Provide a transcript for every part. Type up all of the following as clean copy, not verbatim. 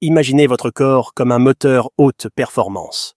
Imaginez votre corps comme un moteur haute performance.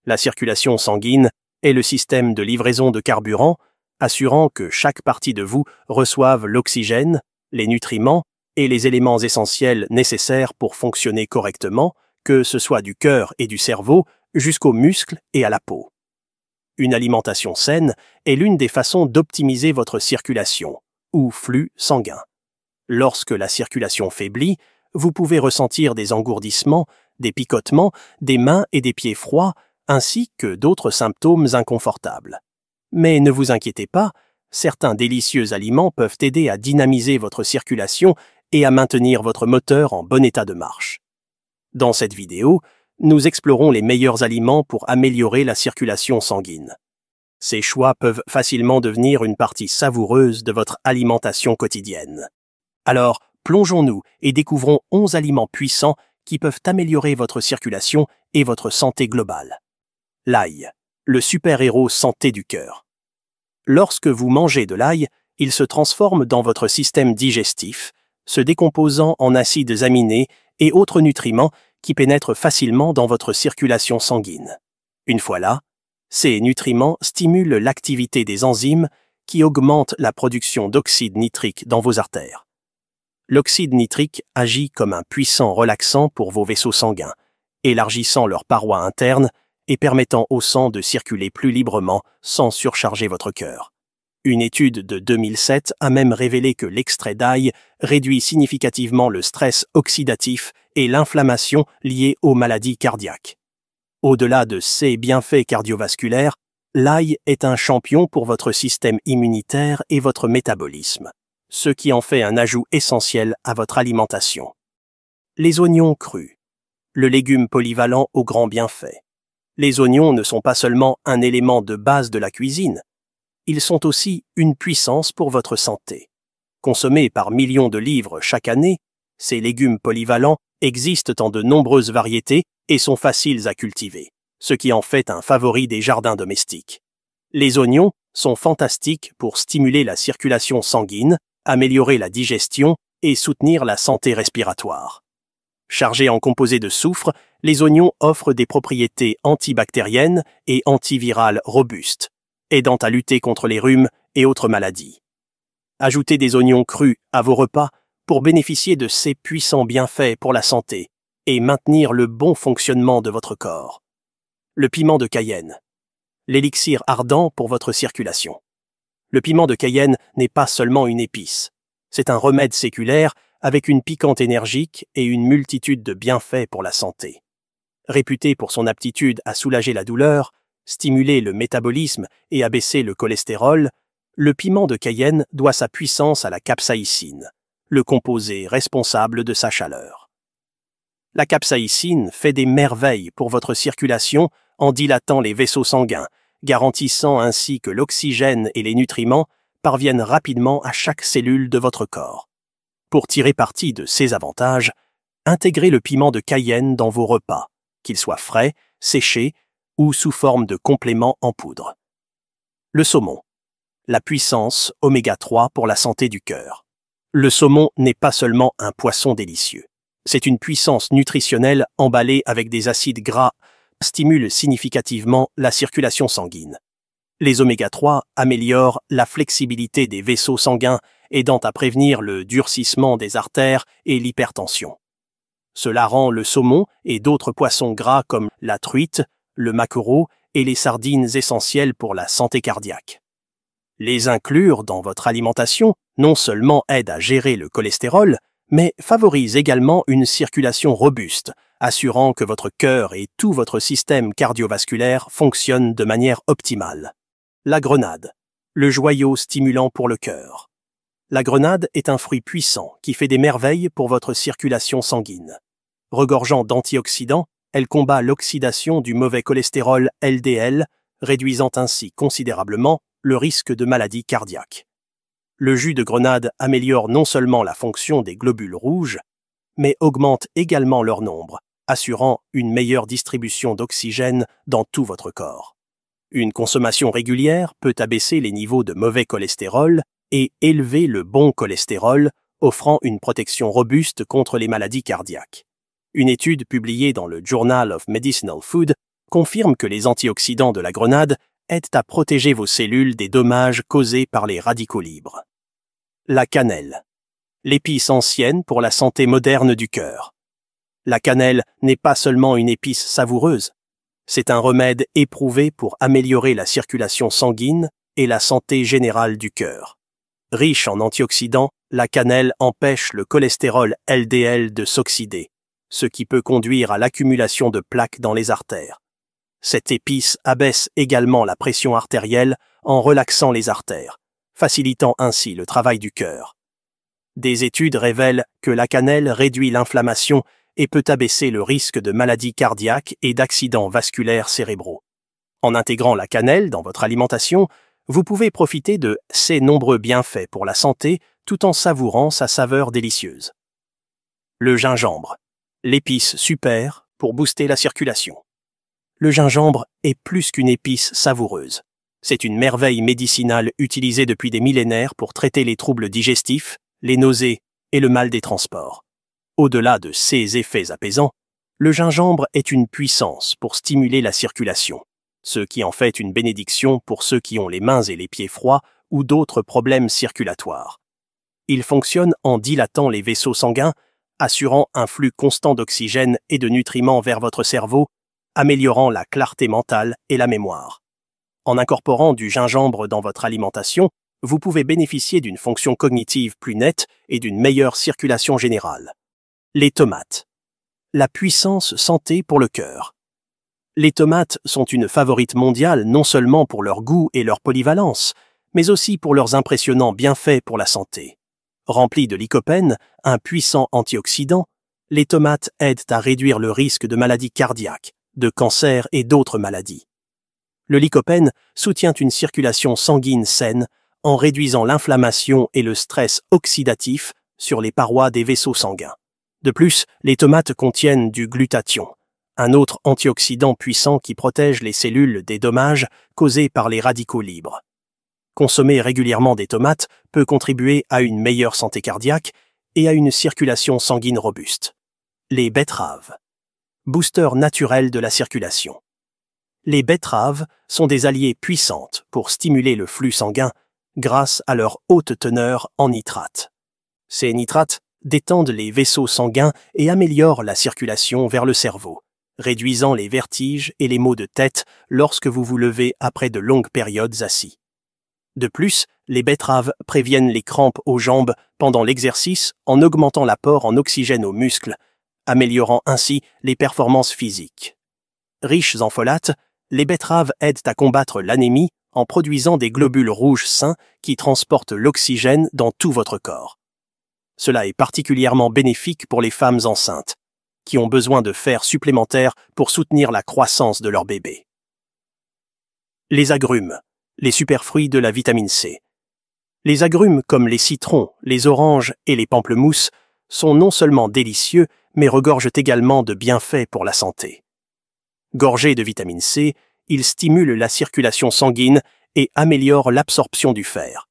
La circulation sanguine est le système de livraison de carburant, assurant que chaque partie de vous reçoive l'oxygène, les nutriments et les éléments essentiels nécessaires pour fonctionner correctement, que ce soit du cœur et du cerveau jusqu'aux muscles et à la peau. Une alimentation saine est l'une des façons d'optimiser votre circulation, ou flux sanguin. Lorsque la circulation faiblit, vous pouvez ressentir des engourdissements, des picotements, des mains et des pieds froids, ainsi que d'autres symptômes inconfortables. Mais ne vous inquiétez pas, certains délicieux aliments peuvent aider à dynamiser votre circulation et à maintenir votre moteur en bon état de marche. Dans cette vidéo, nous explorons les meilleurs aliments pour améliorer la circulation sanguine. Ces choix peuvent facilement devenir une partie savoureuse de votre alimentation quotidienne. Alors, plongeons-nous et découvrons 11 aliments puissants qui peuvent améliorer votre circulation et votre santé globale. L'ail, le super-héros santé du cœur. Lorsque vous mangez de l'ail, il se transforme dans votre système digestif, se décomposant en acides aminés et autres nutriments qui pénètrent facilement dans votre circulation sanguine. Une fois là, ces nutriments stimulent l'activité des enzymes qui augmentent la production d'oxyde nitrique dans vos artères. L'oxyde nitrique agit comme un puissant relaxant pour vos vaisseaux sanguins, élargissant leurs parois internes et permettant au sang de circuler plus librement sans surcharger votre cœur. Une étude de 2007 a même révélé que l'extrait d'ail réduit significativement le stress oxydatif et l'inflammation liée aux maladies cardiaques. Au-delà de ses bienfaits cardiovasculaires, l'ail est un champion pour votre système immunitaire et votre métabolisme, ce qui en fait un ajout essentiel à votre alimentation. Les oignons crus, le légume polyvalent aux grands bienfaits. Les oignons ne sont pas seulement un élément de base de la cuisine, ils sont aussi une puissance pour votre santé. Consommés par millions de livres chaque année, ces légumes polyvalents existent en de nombreuses variétés et sont faciles à cultiver, ce qui en fait un favori des jardins domestiques. Les oignons sont fantastiques pour stimuler la circulation sanguine, améliorer la digestion et soutenir la santé respiratoire. Chargés en composés de soufre, les oignons offrent des propriétés antibactériennes et antivirales robustes, aidant à lutter contre les rhumes et autres maladies. Ajoutez des oignons crus à vos repas pour bénéficier de ces puissants bienfaits pour la santé et maintenir le bon fonctionnement de votre corps. Le piment de Cayenne, l'élixir ardent pour votre circulation. Le piment de Cayenne n'est pas seulement une épice, c'est un remède séculaire avec une piquante énergique et une multitude de bienfaits pour la santé. Réputé pour son aptitude à soulager la douleur, stimuler le métabolisme et abaisser le cholestérol, le piment de Cayenne doit sa puissance à la capsaïcine, le composé responsable de sa chaleur. La capsaïcine fait des merveilles pour votre circulation en dilatant les vaisseaux sanguins, garantissant ainsi que l'oxygène et les nutriments parviennent rapidement à chaque cellule de votre corps. Pour tirer parti de ces avantages, intégrez le piment de Cayenne dans vos repas, qu'il soit frais, séché ou sous forme de complément en poudre. Le saumon, la puissance oméga 3 pour la santé du cœur. Le saumon n'est pas seulement un poisson délicieux. C'est une puissance nutritionnelle emballée avec des acides gras qui stimule significativement la circulation sanguine. Les oméga 3 améliorent la flexibilité des vaisseaux sanguins, aidant à prévenir le durcissement des artères et l'hypertension. Cela rend le saumon et d'autres poissons gras comme la truite, le maquereau et les sardines essentiels pour la santé cardiaque. Les inclure dans votre alimentation non seulement aide à gérer le cholestérol, mais favorise également une circulation robuste, assurant que votre cœur et tout votre système cardiovasculaire fonctionnent de manière optimale. La grenade, le joyau stimulant pour le cœur. La grenade est un fruit puissant qui fait des merveilles pour votre circulation sanguine. Regorgeant d'antioxydants, elle combat l'oxydation du mauvais cholestérol LDL, réduisant ainsi considérablement le risque de maladies cardiaques. Le jus de grenade améliore non seulement la fonction des globules rouges, mais augmente également leur nombre, assurant une meilleure distribution d'oxygène dans tout votre corps. Une consommation régulière peut abaisser les niveaux de mauvais cholestérol et élever le bon cholestérol, offrant une protection robuste contre les maladies cardiaques. Une étude publiée dans le Journal of Medicinal Food confirme que les antioxydants de la grenade aident à protéger vos cellules des dommages causés par les radicaux libres. La cannelle. L'épice ancienne pour la santé moderne du cœur. La cannelle n'est pas seulement une épice savoureuse, c'est un remède éprouvé pour améliorer la circulation sanguine et la santé générale du cœur. Riche en antioxydants, la cannelle empêche le cholestérol LDL de s'oxyder, ce qui peut conduire à l'accumulation de plaques dans les artères. Cette épice abaisse également la pression artérielle en relaxant les artères, facilitant ainsi le travail du cœur. Des études révèlent que la cannelle réduit l'inflammation et peut abaisser le risque de maladies cardiaques et d'accidents vasculaires cérébraux. En intégrant la cannelle dans votre alimentation, vous pouvez profiter de ses nombreux bienfaits pour la santé tout en savourant sa saveur délicieuse. Le gingembre, l'épice super pour booster la circulation. Le gingembre est plus qu'une épice savoureuse. C'est une merveille médicinale utilisée depuis des millénaires pour traiter les troubles digestifs, les nausées et le mal des transports. Au-delà de ses effets apaisants, le gingembre est une puissance pour stimuler la circulation, ce qui en fait une bénédiction pour ceux qui ont les mains et les pieds froids ou d'autres problèmes circulatoires. Il fonctionne en dilatant les vaisseaux sanguins, assurant un flux constant d'oxygène et de nutriments vers votre cerveau, améliorant la clarté mentale et la mémoire. En incorporant du gingembre dans votre alimentation, vous pouvez bénéficier d'une fonction cognitive plus nette et d'une meilleure circulation générale. Les tomates. La puissance santé pour le cœur. Les tomates sont une favorite mondiale non seulement pour leur goût et leur polyvalence, mais aussi pour leurs impressionnants bienfaits pour la santé. Remplies de lycopène, un puissant antioxydant, les tomates aident à réduire le risque de maladies cardiaques, de cancer et d'autres maladies. Le lycopène soutient une circulation sanguine saine en réduisant l'inflammation et le stress oxydatif sur les parois des vaisseaux sanguins. De plus, les tomates contiennent du glutathion, un autre antioxydant puissant qui protège les cellules des dommages causés par les radicaux libres. Consommer régulièrement des tomates peut contribuer à une meilleure santé cardiaque et à une circulation sanguine robuste. Les betteraves. Booster naturel de la circulation. Les betteraves sont des alliées puissantes pour stimuler le flux sanguin grâce à leur haute teneur en nitrates. Ces nitrates détendent les vaisseaux sanguins et améliorent la circulation vers le cerveau, réduisant les vertiges et les maux de tête lorsque vous vous levez après de longues périodes assis. De plus, les betteraves préviennent les crampes aux jambes pendant l'exercice en augmentant l'apport en oxygène aux muscles, améliorant ainsi les performances physiques. Riches en folates, les betteraves aident à combattre l'anémie en produisant des globules rouges sains qui transportent l'oxygène dans tout votre corps. Cela est particulièrement bénéfique pour les femmes enceintes, qui ont besoin de fer supplémentaire pour soutenir la croissance de leur bébé. Les agrumes, les superfruits de la vitamine C. Les agrumes comme les citrons, les oranges et les pamplemousses sont non seulement délicieux, mais regorgent également de bienfaits pour la santé. Gorgés de vitamine C, ils stimulent la circulation sanguine et améliorent l'absorption du fer.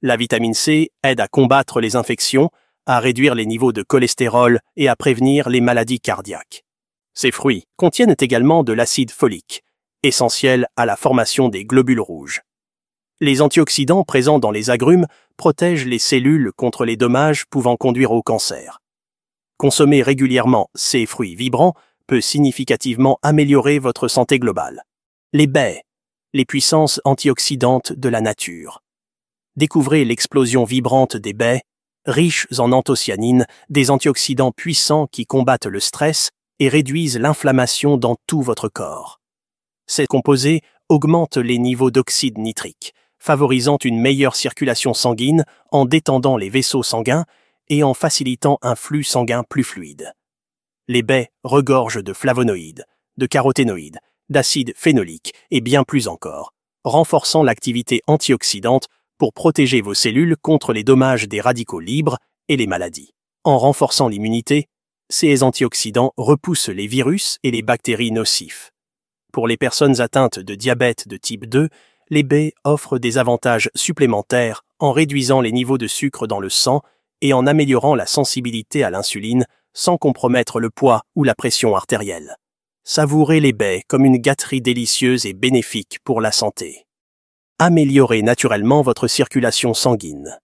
La vitamine C aide à combattre les infections, à réduire les niveaux de cholestérol et à prévenir les maladies cardiaques. Ces fruits contiennent également de l'acide folique, essentiel à la formation des globules rouges. Les antioxydants présents dans les agrumes protègent les cellules contre les dommages pouvant conduire au cancer. Consommer régulièrement ces fruits vibrants peut significativement améliorer votre santé globale. Les baies, les puissances antioxydantes de la nature. Découvrez l'explosion vibrante des baies, riches en anthocyanines, des antioxydants puissants qui combattent le stress et réduisent l'inflammation dans tout votre corps. Ces composés augmentent les niveaux d'oxyde nitrique, favorisant une meilleure circulation sanguine en détendant les vaisseaux sanguins et en facilitant un flux sanguin plus fluide. Les baies regorgent de flavonoïdes, de caroténoïdes, d'acide phénolique et bien plus encore, renforçant l'activité antioxydante pour protéger vos cellules contre les dommages des radicaux libres et les maladies. En renforçant l'immunité, ces antioxydants repoussent les virus et les bactéries nocifs. Pour les personnes atteintes de diabète de type 2, les baies offrent des avantages supplémentaires en réduisant les niveaux de sucre dans le sang et en améliorant la sensibilité à l'insuline sans compromettre le poids ou la pression artérielle. Savourez les baies comme une gâterie délicieuse et bénéfique pour la santé. Améliorez naturellement votre circulation sanguine.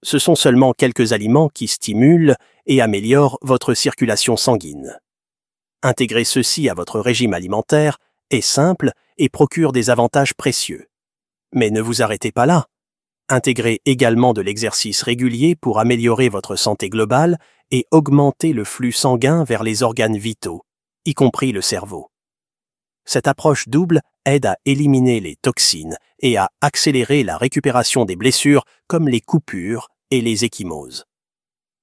Ce sont seulement quelques aliments qui stimulent et améliorent votre circulation sanguine. Intégrer ceci à votre régime alimentaire est simple et procure des avantages précieux. Mais ne vous arrêtez pas là. Intégrez également de l'exercice régulier pour améliorer votre santé globale et augmenter le flux sanguin vers les organes vitaux, y compris le cerveau. Cette approche double aide à éliminer les toxines et à accélérer la récupération des blessures comme les coupures et les ecchymoses.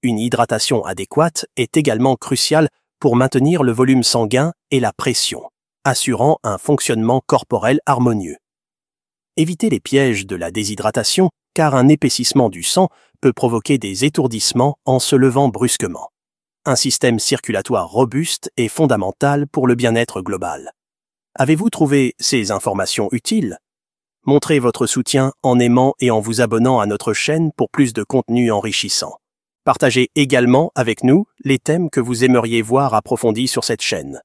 Une hydratation adéquate est également cruciale pour maintenir le volume sanguin et la pression, assurant un fonctionnement corporel harmonieux. Évitez les pièges de la déshydratation, car un épaississement du sang peut provoquer des étourdissements en se levant brusquement. Un système circulatoire robuste est fondamental pour le bien-être global. Avez-vous trouvé ces informations utiles? Montrez votre soutien en aimant et en vous abonnant à notre chaîne pour plus de contenu enrichissant. Partagez également avec nous les thèmes que vous aimeriez voir approfondis sur cette chaîne.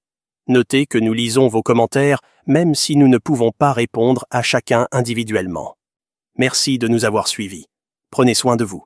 Notez que nous lisons vos commentaires même si nous ne pouvons pas répondre à chacun individuellement. Merci de nous avoir suivis. Prenez soin de vous.